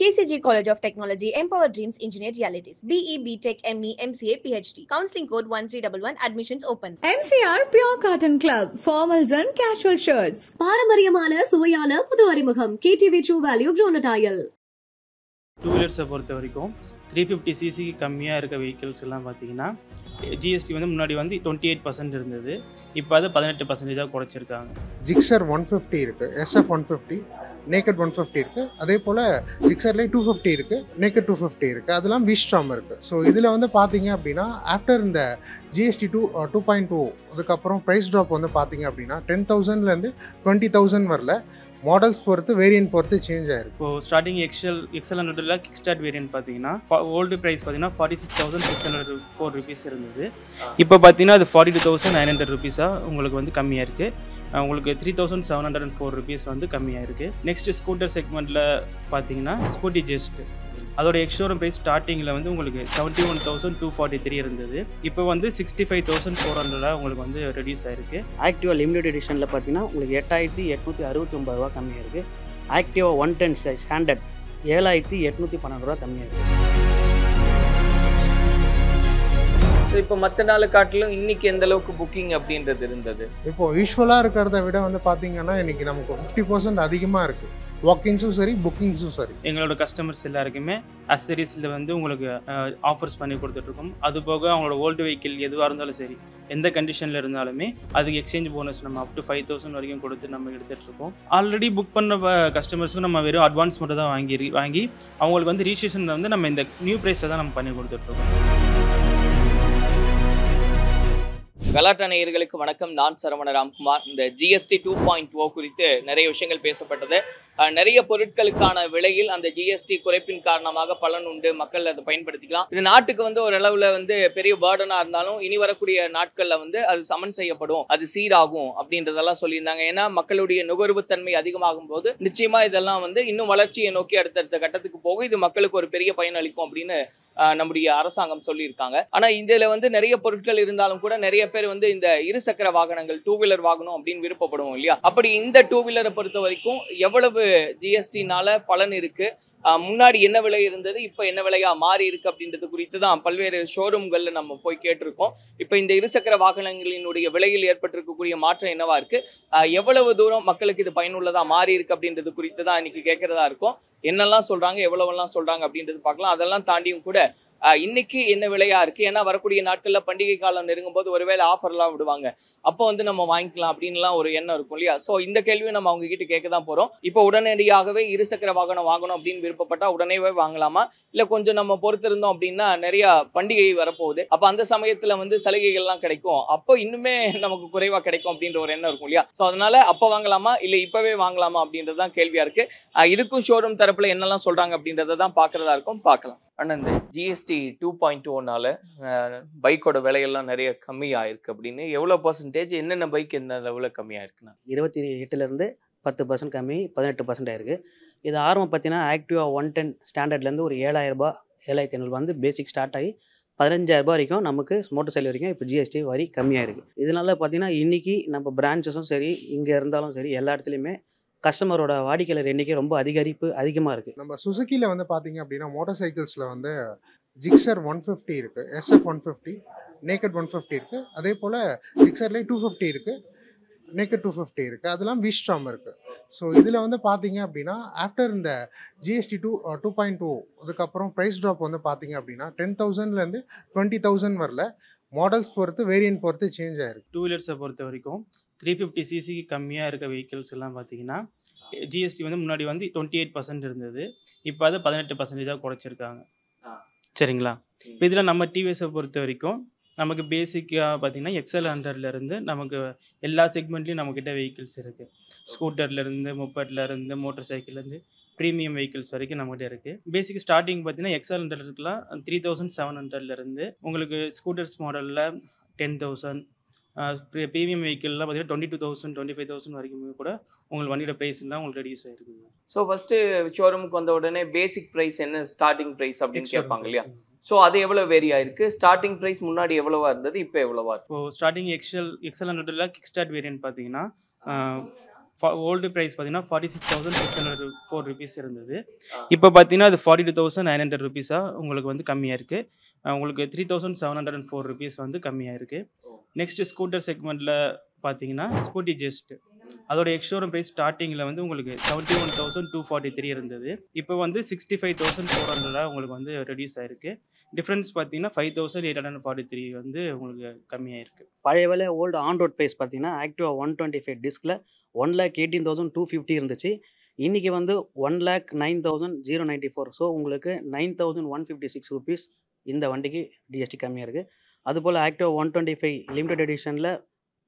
KCG College of Technology, Empower Dreams, Engineer Realities. BE, BTech, ME, MCA, PhD. Counseling code 1311. Admissions open. MCR Pure Cotton Club. Formals and casual shirts. பாரம்பரியமான சுவையான புது அறிமுகம் KTV True Value Bronatile. Two வீலர்ஸை பொறுத்த வரைக்கும் 350cc கம்மியாக இருக்க vehicles எல்லாம் பார்த்தீங்கன்னா ஜிஎஸ்டி வந்து முன்னாடி வந்து 28% இருந்தது. இப்போ அது 18% குறைச்சிருக்காங்க. ஜிக்ஸர் 150 இருக்குது, SF 150, நேக்கட் 150 இருக்குது. அதே போல் ஜிக்ஸர்லேயே 250 இருக்குது, நேக்கட் 250 இருக்குது. அதெல்லாம் விஸ்ட்ராம் இருக்குது. ஸோ இதில் வந்து பார்த்தீங்க அப்படின்னா ஆஃப்டர் இந்த ஜிஎஸ்டி 2.2 அதுக்கப்புறம் ப்ரைஸ் ட்ராப் வந்து பார்த்தீங்க அப்படின்னா 10,000லேருந்து 20,000 வரல. மாடல்ஸ் பொறுத்து வேரியன்ட் பொறுத்து சேஞ்ச் ஆயிருக்கு. இப்போ ஸ்டார்டிங் எக்ஸல் ஹண்ட்ரடில் கிக் ஸ்டார்ட் வேரியன்ட் பார்த்தீங்கன்னா ஓல்டு ப்ரைஸ் பார்த்தீங்கன்னா 46,604 ருபீஸ் இருந்தது. இப்போ பார்த்தீங்கன்னா அது 42,900 ருபீஸாக உங்களுக்கு வந்து கம்மியாக இருக்குது. உங்களுக்கு 3,704 ருபீஸ் வந்து கம்மியாக இருக்குது. நெக்ஸ்ட் ஸ்கூட்டர் செக்மெண்ட்டில் பார்த்தீங்கன்னா ஸ்கூட்டி ஜெஸ்ட் அதோட எக்ஸ்ஷோரூம் ப்ரைஸ் ஸ்டார்டிங்கில் வந்து உங்களுக்கு 71,243 இருந்தது. இப்போ வந்து 65,400 உங்களுக்கு வந்து ரெடியூஸ் ஆயிருக்கு. ஆக்டிவா லிமிடெட் எடிஷனில் பார்த்தீங்கன்னா உங்களுக்கு 8,869 ரூபா கம்மியாக இருக்குது. ஆக்டிவா 110 ஸ்டாண்டர்ட் 7,812 ரூபா கம்மியாக இருக்குது. ஸோ இப்போ மற்ற நாள் காட்டிலும் இன்னைக்கு எந்த அளவுக்கு புக்கிங் அப்படின்றது இருந்தது? இப்போ யூஸ்வலாக இருக்கிறத விட வந்து பார்த்தீங்கன்னா இன்னைக்கு நமக்கு 50% அதிகமாக இருக்குது. வாக்கிங்ஸும் சரி, புக்கிங்ஸும் சரி. எங்களோட கஸ்டமர்ஸ் எல்லாருக்குமே அக்சசரிஸில் வந்து உங்களுக்கு ஆஃபர்ஸ் பண்ணி கொடுத்துட்ருக்கோம். அது போக அவங்களோட ஓல்டு வெஹிக்கிள் எதுவாக இருந்தாலும் சரி, எந்த கண்டிஷனில் இருந்தாலுமே அதுக்கு எக்ஸ்சேஞ்ச் போனஸ் நம்ம அப் டு 5,000 வரைக்கும் கொடுத்து நம்ம எடுத்துகிட்ருக்கோம். ஆல்ரெடி புக் பண்ண கஸ்டமர்ஸுக்கும் நம்ம வெறும் அட்வான்ஸ் மட்டும் தான் வாங்கி அவங்களுக்கு வந்து ரிஜிஸ்ட்ரேஷனில் வந்து நம்ம இந்த நியூ ப்ரைஸில் தான் நம்ம பண்ணி கொடுத்துட்ருக்கோம். கலாட்டா நேயர்களுக்கு வணக்கம். நான் சரவண ராம்குமார். இந்த ஜிஎஸ்டி 2.0 குறித்து நிறைய விஷயங்கள் பேசப்பட்டது. நிறைய பொருட்களுக்கான விலையில் அந்த ஜிஎஸ்டி குறைப்பின் காரணமாக பலன் உண்டு, மக்கள் அதை பயன்படுத்திக்கலாம். இது நாட்டுக்கு வந்து ஒரு அளவுல வந்து பெரிய பேர்டனா இருந்தாலும் இனி வரக்கூடிய நாட்கள்ல வந்து அது சமன் செய்யப்படும், அது சீராகும் அப்படின்றதெல்லாம் சொல்லியிருந்தாங்க. ஏன்னா மக்களுடைய நுகர்வுத்தன்மை அதிகமாகும் போது நிச்சயமா இதெல்லாம் வந்து இன்னும் வளர்ச்சியை நோக்கி அடுத்தடுத்த கட்டத்துக்கு போகும். இது மக்களுக்கு ஒரு பெரிய பயன் அளிக்கும் அப்படின்னு நம்முடைய அரசாங்கம் சொல்லியிருக்காங்க. ஆனா இதுல வந்து நிறைய பொருட்கள் இருந்தாலும் கூட நிறைய பேர் வந்து இந்த இருசக்கர வாகனங்கள், டூ வீலர் வாகனம் அப்படின்னு விருப்பப்படுவோம் இல்லையா? அப்படி இந்த டூ வீலரை பொறுத்த வரைக்கும் எவ்வளவு ஜிஎஸ்டினால பலன் இருக்கு, முன்னாடி என்ன விலை இருந்தது, இப்போ என்ன விலையா மாறி இருக்கு அப்படின்றது குறித்து தான் பல்வேறு ஷோரூம்கள்ல நம்ம போய் கேட்டிருக்கோம். இப்போ இந்த இருசக்கர வாகனங்களினுடைய விலையில் ஏற்பட்டிருக்கக்கூடிய மாற்றம் என்னவா இருக்கு, எவ்வளவு தூரம் மக்களுக்கு இது பயனுள்ளதா மாறி இருக்கு அப்படின்றது குறித்து தான் இன்னைக்கு கேட்கறதா இருக்கும். என்னெல்லாம் சொல்றாங்க, எவ்வளவெல்லாம் சொல்றாங்க அப்படின்றது பார்க்கலாம். அதெல்லாம் தாண்டியும் கூட இன்னைக்கு என்ன விலையா இருக்கு, ஏன்னா வரக்கூடிய நாட்கள்ல பண்டிகை காலம் நெருங்கும் போது ஒருவேளை ஆஃபர்லாம் விடுவாங்க, அப்போ வந்து நம்ம வாங்கிக்கலாம் அப்படின்லாம் ஒரு எண்ணம் இருக்கும் இல்லையா? ஸோ இந்த கேள்வியும் நம்ம அவங்க கிட்ட கேட்க தான் போறோம். இப்போ உடனடியாகவே இருசக்கர வாகனம் வாங்கணும் அப்படின்னு விருப்பப்பட்டா உடனேவே வாங்கலாமா, இல்ல கொஞ்சம் நம்ம பொறுத்திருந்தோம் அப்படின்னா நிறைய பண்டிகை வரப்போகுது, அப்ப அந்த சமயத்துல வந்து சலுகைகள்லாம் கிடைக்கும், அப்போ இன்னுமே நமக்கு குறைவா கிடைக்கும் அப்படின்ற ஒரு எண்ணம் இருக்கும் இல்லையா? ஸோ அதனால அப்போ வாங்கலாமா இல்ல இப்பவே வாங்கலாமா அப்படின்றதுதான் கேள்வியா இருக்கு. இதுக்கும் ஷோரூம் தரப்புல என்னெல்லாம் சொல்றாங்க அப்படின்றத தான் பாக்குறதா இருக்கும். பார்க்கலாம். ஆனால் இந்த ஜிஎஸ்டி 2.0னால பைக்கோட விலையெல்லாம் நிறைய கம்மியாயிருக்கு அப்படின்னு எவ்வளோ பர்சன்டேஜ், என்னென்ன பைக் என்ன லெவலில் கம்மியாயிருக்குண்ணா? 28% 10% கம்மி, 18% ஆயிருக்கு. இது ஆரம்பம் பார்த்தீங்கன்னா ஆக்டிவா 110 ஸ்டாண்டர்ட்லேருந்து ஒரு 7,000 ரூபாய் 7,500 வந்து பேசிக் ஸ்டார்ட் ஆகி 15,000 ரூபாய் வரைக்கும் நமக்கு மோட்டர் சைக்கிள் வரைக்கும் இப்போ ஜிஎஸ்டி வரி கம்மியாக இருக்குது. இதனால பார்த்தீங்கன்னா இன்றைக்கி நம்ம பிரான்ச்சஸும் சரி, இங்கே இருந்தாலும் சரி, எல்லா இடத்துலையுமே கஸ்டமரோட வாடிக்கையாளர் எண்ணிக்கை ரொம்ப அதிகமாக இருக்குது. நம்ம சுசுக்கியில் வந்து பார்த்தீங்க அப்படின்னா மோட்டார் சைக்கிள்ஸில் வந்து ஜிக்ஸர் 150 இருக்குது, SF 150, நேக்கட் 150 இருக்குது. அதே போல் ஜிக்ஸர்லேயே 250 இருக்குது, நேக்கட் 250 இருக்குது. அதெல்லாம் விஸ்ட்ராம் இருக்குது. ஸோ இதில் வந்து பார்த்தீங்க அப்படின்னா ஆஃப்டர் இந்த ஜிஎஸ்டி 2.2 அதுக்கப்புறம் ப்ரைஸ் ட்ராப் வந்து பார்த்தீங்க அப்படின்னா 10,000லேருந்து 20,000 வரல. மாடல்ஸ் பொறுத்து வேரியன்ட் பொறுத்து சேஞ்ச் ஆயிருக்கு. டூ வீலர்ஸை பொறுத்த வரைக்கும் 350cc கம்மியாக இருக்க வெஹிக்கிள்ஸ் எல்லாம் பார்த்தீங்கன்னா ஜிஎஸ்டி வந்து முன்னாடி வந்து 28% இருந்தது. இப்போ அது 18% குறைச்சிருக்காங்க. சரிங்களா? இப்போ இதில் நம்ம டிவிஎஸை பொறுத்த வரைக்கும் நமக்கு பேசிக்காக பார்த்தீங்கன்னா XL 100லேருந்து நமக்கு எல்லா செக்மெண்ட்லேயும் நம்மக்கிட்ட வெஹிக்கிள்ஸ் இருக்குது. ஸ்கூட்டர்லேருந்து, முப்பட்லேருந்து, மோட்டர் சைக்கிள்லேருந்து ப்ரீமியம் வெஹிக்கிள்ஸ் வரைக்கும் நம்மகிட்ட இருக்குது. பேசிக் ஸ்டார்டிங் பார்த்தீங்கன்னா XL 100லாம் 3,700லேருந்து உங்களுக்கு ஸ்கூட்டர்ஸ் மாடலில் 10,000, ப்ரீமியம் வெஹிக்கிள்லாம் பார்த்தீங்கன்னா 22,000 25,000 வரைக்கும் கூட உங்களுக்கு வண்டியோட ப்ரைஸ்லாம் உங்களுக்கு ரெடியூஸ் ஆகிருக்குங்க. ஸோ ஃபஸ்ட்டு ஷோரூமுக்கு வந்த உடனே பேசிக் ப்ரைஸ் என்ன, ஸ்டார்டிங் ப்ரைஸ் அப்படின்னு கேட்பாங்க இல்லையா? ஸோ அது எவ்வளோ வேரி ஆயிருக்கு, ஸ்டார்டிங் ப்ரைஸ் முன்னாடி எவ்வளவா இருந்தது, இப்போ எவ்வளவா இருக்கு? இப்போ ஸ்டார்டிங் XL 100ல் கிக் ஸ்டார்ட் வேரியன்ட் பார்த்தீங்கன்னா ஓல்டு ப்ரைஸ் பார்த்தீங்கன்னா 46,604 ருபீஸ் இருந்தது. இப்போ பார்த்தீங்கன்னா அது 42,900 ருபீஸாக உங்களுக்கு வந்து கம்மியாக இருக்குது. உங்களுக்கு 3,704 ருபீஸ் வந்து கம்மியாக இருக்குது. நெக்ஸ்ட்டு ஸ்கூட்டர் செக்மெண்ட்டில் பார்த்தீங்கன்னா ஸ்கூட்டி ஜெஸ்ட் அதோட எக்ஸ்ஷோரூம் ப்ரைஸ் ஸ்டார்டிங்கில் வந்து உங்களுக்கு 71,243 இருந்தது. இப்போ வந்து 65,400 உங்களுக்கு வந்து ரெடியூஸ் ஆகிருக்கு. டிஃப்ரென்ஸ் பார்த்தீங்கன்னா 5,843 வந்து உங்களுக்கு கம்மியாயிருக்கு. பழைய விலை ஓல்டு ஆன் ரோட் ப்ரைஸ் பார்த்தீங்கன்னா ஆக்டிவா 125 டிஸ்கில் 1,18,250 இருந்துச்சு. இன்றைக்கி வந்து 1,09,094. ஸோ உங்களுக்கு 9,156 ருபீஸ் இந்த வண்டிக்கு ஜிஎஸ்டி கம்மியாக இருக்குது. அதுபோல் ஆக்டிவா 125 லிமிடெட் எடிஷனில்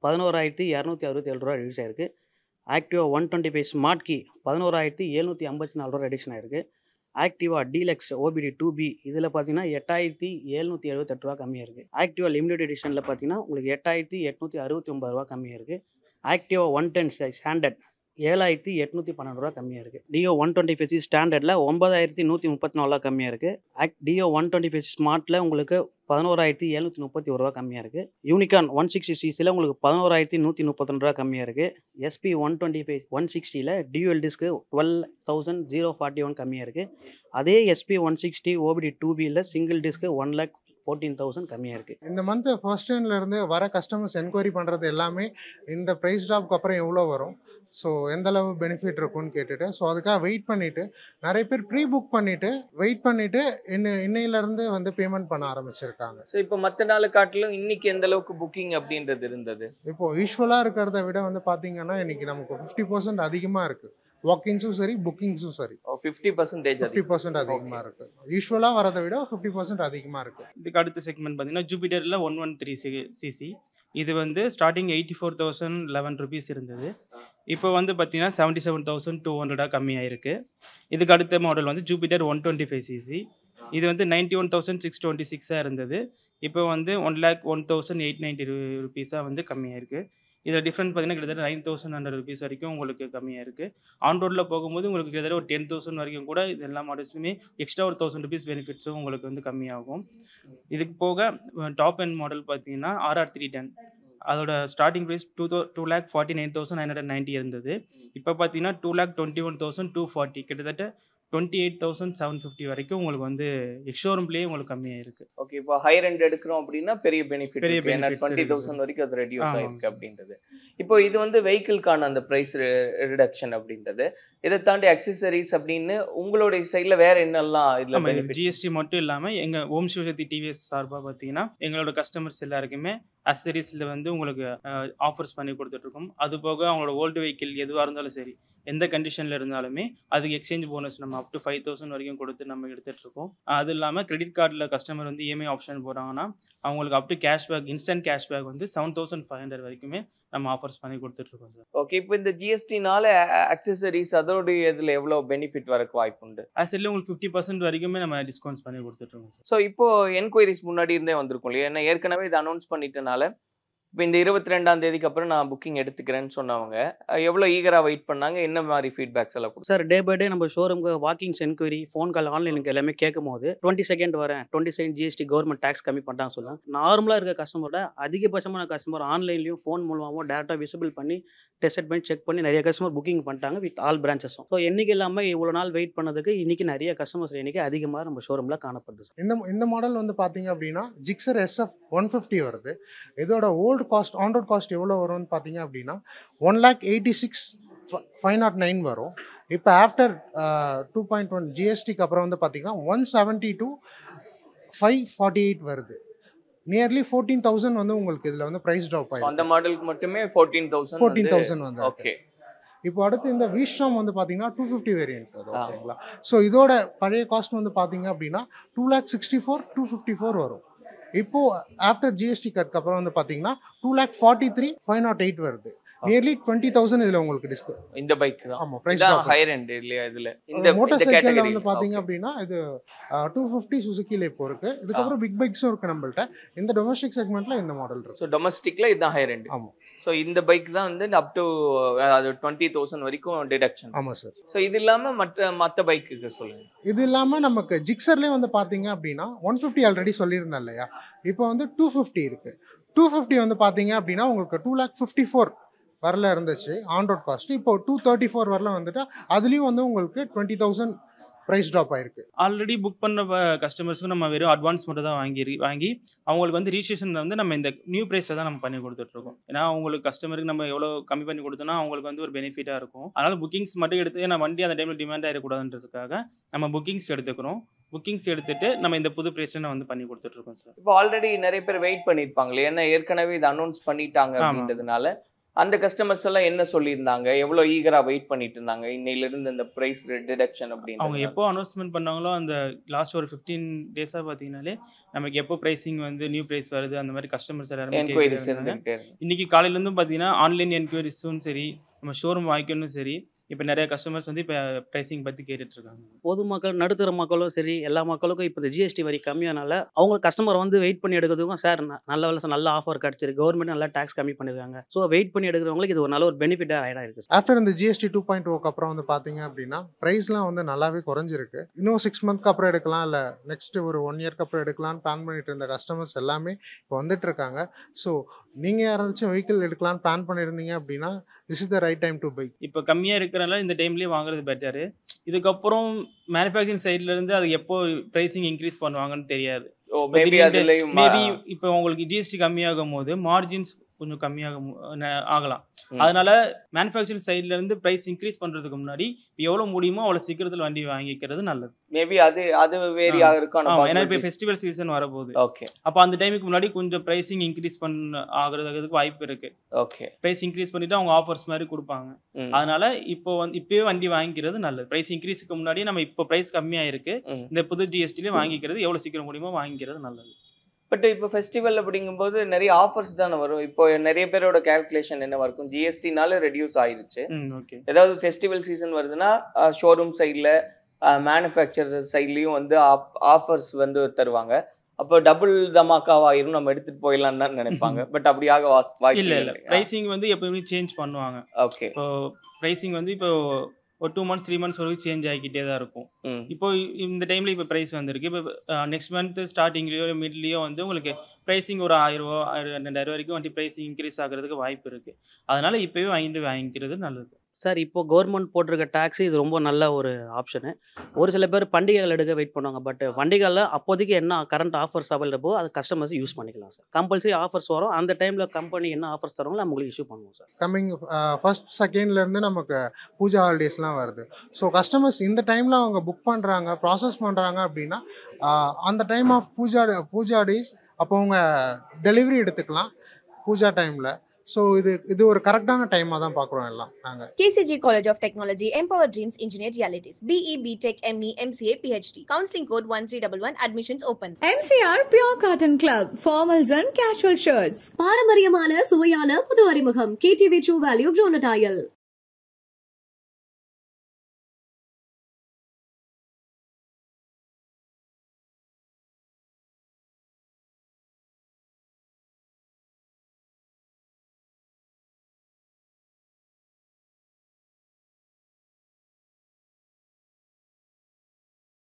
11,267 ரூபா ரெடியூஸ் ஆகிருக்கு. ஆக்டிவா 125 ஸ்மார்ட் கீ 11,754 ரூபா ரெடியூஷன் ஆகிருக்கு. ஆக்டிவா டீலக்ஸ் ஓபிடி 2B இதில் பார்த்தீங்கன்னா 8,778 ரூபா கம்மியாக இருக்குது. ஆக்டிவா லிமிடெட் எடிஷனில் பார்த்தீங்கன்னா உங்களுக்கு 8,869 ரூபா கம்மியாக இருக்குது. ஆக்டிவா 110 ஸ்டாண்டர்ட் 7,812 ரூபா கம்மியாக இருக்குது. டியோ 125 ஸ்டாண்டர்டில் 9,134 கம்மியாக இருக்குது. டியோ 125 ஸ்மார்ட்டில் உங்களுக்கு 11,731 ரூபா கம்மியாக இருக்குது. யூனிகான் 160cc உங்களுக்கு 11,132 ரூபா கம்மியாக இருக்குது. SP 125 160ல் டியூஎல் டிஸ்க்கு 12,041 கம்மியாக இருக்குது. அதே SP 160 OBD 2Bயில் சிங்கிள் டிஸ்க்கு 1,14,000 கம்மியாக இருக்குது. இந்த மந்த் ஃபர்ஸ்ட் இருந்து வர கஸ்டமர்ஸ் என்கொயரி பண்ணுறது எல்லாமே இந்த ப்ரைஸ் ட்ராப்க்கு அப்புறம் எவ்வளோ வரும், ஸோ எந்தளவு பெனிஃபிட் இருக்குன்னு கேட்டுட்டு, ஸோ அதுக்காக வெயிட் பண்ணிவிட்டு நிறைய பேர் ப்ரீ புக் பண்ணிவிட்டு வெயிட் பண்ணிவிட்டு இன்னையிலேருந்து வந்து பேமெண்ட் பண்ண ஆரம்பிச்சிருக்காங்க. ஸோ இப்போ மற்ற நாள் காட்டிலும் இன்னைக்கு எந்த அளவுக்கு புக்கிங் அப்படின்றது இருந்தது? இப்போது யூஸ்வலாக இருக்கிறத விட வந்து பார்த்தீங்கன்னா இன்றைக்கி நமக்கு 50% அதிகமாக இருக்குது. வாக்கிங்ஸும் சரி புக்கிங்ஸும் சரி 50% அதிகமாக இருக்குது. யூஸ்வலாக வரதை விட 50% அதிகமாக இருக்குது. இதுக்கு அடுத்த செக்மெண்ட் பார்த்தீங்கன்னா ஜூபிட்டரில் 113cc இது வந்து ஸ்டார்டிங் 84,011 ருபீஸ் இருந்தது. இப்போ வந்து பார்த்தீங்கன்னா 77,200 கம்மியாயிருக்கு. இதுக்கு அடுத்த மாடல் வந்து ஜூபிட்டர் 125cc இது வந்து 91,626 இருந்தது. இப்போ வந்து 1,01,890 ருபீஸாக வந்து கம்மியாயிருக்கு. இதில் டிஃப்ரெண்ட் பார்த்தீங்கன்னா கிட்டத்தட்ட 9,100 ருபீஸ் வரைக்கும் உங்களுக்கு கம்மியாக இருக்குது. ஆன் ரோடில் போகும்போது உங்களுக்கு கிட்டத்தட்ட ஒரு 10,000 வரைக்கும் கூட இது எல்லா மாடல்ஸுமே எக்ஸ்ட்ரா ஒரு 1,000 ருபீஸ் பெனிஃபிட்ஸும் உங்களுக்கு வந்து கம்மியாகும். இதுக்கு போக டாப் எண்ட் மாடல் பார்த்தீங்கன்னா RR 310 அதோட ஸ்டார்டிங் ப்ரைஸ் 2,49,990 இருந்தது. இப்போ பார்த்தீங்கன்னா 2,21,240 கிட்டத்தட்ட 28,750 வரைக்கும் உங்களுக்கு வந்து எக்ஸ்ஷோரூம்லேயே உங்களுக்கு கம்மியாக இருக்குது. ஓகே, இப்போ ஹை ரெண்ட் எடுக்கிறோம் அப்படின்னா பெரிய பெனிஃபிட், ஏன்னா 20,000 வரைக்கும் அது ரெடியூஸ் ஆயிருக்கு அப்படின்றது. இப்போ இது வந்து வெஹிக்கிள்கான அந்த ப்ரைஸ் ரிடக்ஷன் அப்படின்றது. இதை தாண்டி அக்சசரிஸ் அப்படின்னு உங்களுடைய சைடில் வேற என்னெல்லாம் இதில் ஜிஎஸ்டி மட்டும் இல்லாமல் எங்கள் ஓம் சிவசக்தி டிவிஎஸ் சார்பாக பார்த்தீங்கன்னா எங்களோட கஸ்டமர்ஸ் எல்லாருக்குமே அக்சசரிஸில் வந்து உங்களுக்கு ஆஃபர்ஸ் பண்ணி கொடுத்துட்ருக்கோம். அது போக அவங்களோட ஓல்டு வெஹிக்கிள் எதுவாக இருந்தாலும் சரி எந்த கண்டிஷனில் இருந்தாலுமே அதுக்கு எக்ஸ்சேஞ்ச் போனஸ் நம்ம அப் டு 5,000 வரைக்கும் கொடுத்து நம்ம எடுத்துகிட்ருக்கோம். அது இல்லாமல் கிரெடிட் கார்டில் கஸ்டமர் வந்து இஎம்ஐ ஆப்ஷன் போகிறாங்கன்னா அவங்களுக்கு up to cashback instant cashback வந்து 7,500 வரைக்குமே நம்ம ஆஃபர்ஸ் பண்ணி கொடுத்துட்ருக்கோம் சார். ஓகே, இப்போ இந்த ஜிஎஸ்டினால அக்சசரிஸ் அதோடைய இதில் எவ்வளோ பெனிஃபிட் வரக்கு வாய்ப்பு உண்டு? ஆக்சுவலி உங்களுக்கு 50% வரைக்குமே நம்ம டிஸ்கவுண்ட்ஸ் பண்ணி கொடுத்துட்ருக்கோம் சார். ஸோ இப்போ என்கொயரிஸ் முன்னாடி இருந்தே வந்திருக்கும் இல்லையா? ஏன்னா ஏற்கனவே இதை அனௌன்ஸ் பண்ணிட்டனால இப்போ இந்த 22ஆம் தேதிக்கு அப்புறம் நான் புக்கிங் எடுத்துக்கிறேன்னு சொன்னவங்க எவ்வளோ ஈகராக வெயிட் பண்ணாங்க, என்ன மாதிரி ஃபீட்பேக்ஸ் எல்லாம் கொடுத்து? சார் டே பை டே நம்ம ஷோரூமுக்கு வாக்கிங்ஸ் என்கொயரி ஃபோன் கால் ஆன்லைனுக்கு எல்லாமே கேட்கும் போது 22 வரேன் 27 ஜிஎஸ்டி கவர்மெண்ட் டேக்ஸ் கம்மி பண்ணுறாங்க சொல்லலாம். நார்மலாக இருக்க கஸ்டமரோட அதிகபட்சமான கஸ்டமர் ஆன்லைன்லையும் ஃபோன் மூலமாகவும் டேரெக்டாக விசிபிள் பண்ணி டெஸ்ட் பண்ணி செக் பண்ணி நிறைய கஸ்டமர் புக்கிங் பண்ணிட்டாங்க வித் ஆல் பிரான்ச்சஸும். ஸோ என்றைக்கு இல்லாமல் இவ்வளோ நாள் வெயிட் பண்ணதுக்கு இன்றைக்கி நிறைய கஸ்டமர்ஸ் எண்ணிக்கை அதிகமாக நம்ம ஷோரூமில் காணப்படுது சார். இந்த மாடல் வந்து பார்த்தீங்க அப்படின்னா ஜிக்ஸர் SF 150 வருது. இதோட old cost on road cost எவ்வளோ வரும்னு பார்த்தீங்க அப்படின்னா 1,86,509 வரும். இப்போ ஆஃப்டர் 2.1 ஜிஎஸ்டிக்கு அப்புறம் வந்து பார்த்தீங்கன்னா 172,548 வருது. நியர்லி 14,000 வந்து உங்களுக்கு இதில் வந்து ப்ரைஸ் ட்ராப் ஆயிருக்கு. அந்த மாடலுக்கு மட்டுமே 14,000 வந்து. ஓகே, இப்போ அடுத்து இந்த விஸ்ட்ராம் வந்து பார்த்தீங்கன்னா 250 வேரியன்ட் அது. ஓகேங்களா? ஸோ இதோட பழைய காஸ்ட் வந்து பார்த்தீங்க அப்படின்னா 2,64,254 வரும். இப்போது ஆஃப்டர் ஜிஎஸ்டி கட்க்கு அப்புறம் வந்து பார்த்தீங்கன்னா 2,43,508 வருது. நியர்லி 20,000 இதில் உங்களுக்கு டிஸ்கவுண்ட். இந்த பைக் தான். ஆமாம், ப்ரைஸ் ஹையர் எண்ட் இல்லையா? இதில் இந்த மோட்டார் சைக்கிளில் வந்து பார்த்தீங்க அப்படின்னா இது 250 சுசுக்கியில் இப்போ இருக்குது. இதுக்கப்புறம் பிக் பைக்ஸும் இருக்குது நம்மள்ட்ட. இந்த டொமஸ்டிக் செக்மெண்ட்டில் இந்த மாடல் இருக்குது. ஸோ டொமஸ்டிக்கில் இதுதான் ஹையர் எண்ட். ஆமாம். ஸோ இந்த பைக் தான் வந்து அப் டு 20,000 வரைக்கும் டிடக்ஷன். ஆமாம் சார். ஸோ இது இல்லாமல் மற்ற பைக்குக்கு சொல்லுங்கள். இது இல்லாமல் நமக்கு ஜிக்ஸர்லேயே வந்து பார்த்தீங்க அப்படின்னா 150 ஆல்ரெடி சொல்லியிருந்தேன் இல்லையா? இப்போ வந்து 250 இருக்குது. 250 வந்து பார்த்தீங்க அப்படின்னா உங்களுக்கு 2,54,000 வரல இருந்துச்சு ஆன் ரோட் காஸ்ட். இப்போ 234 வரல வந்துட்டா அதுலேயும் வந்து உங்களுக்கு 20,000 ப்ரைஸ் ட்ராப் ஆயிருக்கு. ஆல்ரெடி புக் பண்ண கஸ்டமர்ஸ்க்கு நம்ம வெறும் அட்வான்ஸ் மட்டும் தான் வாங்கி அவங்களுக்கு வந்து ரிஜிஸ்ட்ரேஷன் வந்து நம்ம இந்த நியூ ப்ரைஸில் தான் நம்ம பண்ணி கொடுத்துட்ருக்கோம். ஏன்னா அவங்களுக்கு கஸ்டமருக்கு நம்ம எவ்வளோ கம்மி பண்ணி கொடுத்தோன்னா அவங்களுக்கு வந்து ஒரு பெனிஃபிட்டாக இருக்கும். அதனால் புக்கிங்ஸ் மட்டும் எடுத்து நான் வண்டி அந்த டைமில் டிமாண்ட் ஆகிடக்கூடாதுன்றதுக்காக நம்ம புக்கிங்ஸ் எடுத்துக்கிறோம். புக்கிங்ஸ் எடுத்துட்டு நம்ம இந்த புது ப்ரைஸில் நான் வந்து பண்ணி கொடுத்துட்ருக்கோம் சார். இப்போ ஆல்ரெடி நிறைய பேர் வெயிட் பண்ணியிருப்பாங்களே, ஏன்னா ஏற்கனவே இது அனௌன்ஸ் பண்ணிட்டாங்க அப்படின்றதுனால அந்த கஸ்டமர்ஸ் எல்லாம் என்ன சொல்லியிருந்தாங்க, எவ்வளோ ஈகரா வெயிட் பண்ணிட்டு இருந்தாங்க இன்னையிலிருந்து இந்த பிரைஸ் டிடக்ஷன் அப்படின்னு? அவங்க எப்போ அனௌன்ஸ்மெண்ட் பண்ணாங்களோ அந்த லாஸ்ட் ஒரு 15 டேஸாக பார்த்தீங்கன்னாலே நமக்கு எப்போ ப்ரைஸிங் வந்து நியூ ப்ரைஸ் வருது அந்த மாதிரி கஸ்டமர்ஸ் எல்லாருமே என்கொயரிஸ் இருந்துகிட்டே. இன்னைக்கு காலையிலேருந்தும் பார்த்தீங்கன்னா ஆன்லைன் என்கொயரிஸும் சரி நம்ம ஷோரூம் வாங்கிக்கணும் சரி இப்போ நிறைய கஸ்டமர்ஸ் வந்து இப்போ ப்ரைஸிங் பற்றி கேட்டுட்ருக்காங்க. பொதுமக்கள் நடுத்தர மக்களும் சரி எல்லா மக்களுக்கும் இப்போ இந்த ஜிஎஸ்டி வரி கம்மியானால அவங்க கஸ்டமர் வந்து வெயிட் பண்ணி எடுக்கிறதுக்கும் சார் நல்ல வேலை சார் நல்ல ஆஃபர் கிடச்சிருக்கு, கவர்மெண்ட் நல்லா டேக்ஸ் கம்மி பண்ணியிருக்காங்க. ஸோ வெயிட் பண்ணி எடுக்கிறவங்களுக்கு இது ஒரு நல்ல ஒரு பெனிஃபிட்டாக ஆகிடா இருக்குது. ஆஃப்டர் இந்த ஜிஎஸ்டி 2.0 அப்புறம் வந்து பார்த்தீங்க அப்படின்னா ப்ரைஸ்லாம் வந்து நல்லாவே குறைஞ்சிருக்கு. இன்னும் 6 மந்த்க்கு அப்புறம் எடுக்கலாம், இல்லை நெக்ஸ்ட் ஒரு 1 இயர்க்கு அப்புறம் எடுக்கலாம்னு பிளான் பண்ணிட்டு இருந்த கஸ்டமர்ஸ் எல்லாமே இப்போ வந்துட்டு இருக்காங்க. ஸோ நீங்கள் யாராச்சும் வெஹிக்கிள் எடுக்கலாம்னு பிளான் பண்ணியிருந்தீங்க அப்படின்னா this is the right time to buy. இப்போ கம்மியாக இருக்கிறனால இந்த டைம்லேயே வாங்குறது பெட்டரு. இதுக்கப்புறம் மேனுஃபேக்சரிங் சைட்லேருந்து அது எப்போ ப்ரைஸிங் இன்க்ரீஸ் பண்ணுவாங்கன்னு தெரியாது. மேபி இப்போ உங்களுக்கு ஜிஎஸ்டி கம்மியாகும் போது மார்ஜின்ஸ் கொஞ்சம் ஆகலாம். அதனால மேனுஃபேக்சரிங் சைட்ல இருந்து பிரைஸ் இன்க்ரீஸ் பண்றதுக்கு முன்னாடி எவ்வளவு முடியுமோ அவ்வளவு சீக்கிரத்தில் வண்டி வாங்கிக்கிறது நல்லது. மேபி அது வேரியா இருக்கும். ஏன்னா இப்போ ஃபெஸ்டிவல் சீசன் வரப்போகுது. ஓகே, அப்போ அந்த டைமுக்கு முன்னாடி கொஞ்சம் பிரைசிங் இன்க்ரீஸ் ஆகுறதுக்கு வாய்ப்பு இருக்கு. ஓகே, பிரைஸ் இன்க்ரீஸ் பண்ணிட்டு அவங்க ஆஃபர்ஸ் மாதிரி கொடுப்பாங்க. அதனால இப்பவே வண்டி வாங்கிக்கிறது நல்லது. பிரைஸ் இன்க்ரீஸ்க்கு முன்னாடி நம்ம இப்போ பிரைஸ் கம்மியா இருக்கு, இந்த புது ஜிஎஸ்டிலே வாங்கிக்கிறது எவ்வளவு சீக்கிரம் முடியுமோ வாங்கிக்கிறது நல்லது. பட் இப்போ ஃபெஸ்டிவல் அப்படிங்கும்போது நிறைய ஆஃபர்ஸ் தானே வரும். இப்போ நிறைய பேரோட கால்குலேஷன் என்னவா இருக்கும், ஜிஎஸ்டினால ரெடியூஸ் ஆயிடுச்சு. ஏதாவது ஃபெஸ்டிவல் சீசன் வருதுன்னா ஷோரூம் சைடில் மேனுஃபேக்சரர் சைட்லேயும் வந்து ஆஃபர்ஸ் வந்து தருவாங்க. அப்போ டபுள் தமாக்காவாயிரும், நம்ம எடுத்துட்டு போயிடலான்னு தான் நினைப்பாங்க. பட் அப்படியாக வாய்ப்பு இல்லை. ப்ரைசிங் வந்து எப்பவுமே சேஞ்ச் பண்ணுவாங்க. ஓகே, இப்போ ப்ரைசிங் வந்து இப்போ ஒரு 2 months 3 months வரைக்கும் சேஞ்ச் ஆகிக்கிட்டே தான் இருக்கும். இப்போ இந்த டைமில் இப்போ ப்ரைஸ் வந்திருக்கு. இப்போ நெக்ஸ்ட் மந்த் ஸ்டார்டிங்லேயோ மிட்லேயோ வந்து உங்களுக்கு ப்ரைஸிங் ஒரு 1000 ரூபா 2000 வரைக்கும் வண்டி ப்ரைஸிங் இன்க்ரீஸ் ஆகிறதுக்கு வாய்ப்பு இருக்குது. அதனால் இப்போவே வாங்கிக்கிறது நல்லது. சார் இப்போ கவர்மெண்ட் போட்டிருக்க டேக்ஸ் இது ரொம்ப நல்ல ஒரு ஆப்ஷனு. ஒரு சில பேர் பண்டிகைகள் எடுக்க வெயிட் பண்ணுவாங்க. பட் பண்டிகைகளில் அப்போதைக்கு என்ன கரண்ட் ஆஃபர்ஸ் அவைலபிளோ அது கஸ்டமர்ஸ் யூஸ் பண்ணிக்கலாம் சார். கம்பல்சரி ஆஃபர்ஸ் வரும், அந்த டைமில் கம்பெனி என்ன ஆஃபர்ஸ் தருவாங்களோ நம்ம உங்களுக்கு இஷ்யூ பண்ணுவோம் சார். கம்மிங் 1st 2ndலேருந்து நமக்கு பூஜா ஹாலிடேஸ்லாம் வருது. ஸோ கஸ்டமர்ஸ் இந்த டைமில் அவங்க புக் பண்ணுறாங்க, ப்ராசஸ் பண்ணுறாங்க அப்படின்னா அந்த டைம் ஆஃப் பூஜா டேஸ் அப்போ அவங்க டெலிவரி எடுத்துக்கலாம் பூஜா டைமில். ஸோ இது ஒரு கரெக்டான டைமாக தான் பார்க்குறோம் எல்லாம் நாங்கள். KCG College of Technology, Empower Dreams, Engineer Realities. BE, BTech, ME, MCA, PhD. Counseling code 1311. Admissions open. MCR Pure Cotton Club, formals and casual shirts. பாரம்பரியமான சுவையான புது அறிமுகம் KTV True Value Bronatile.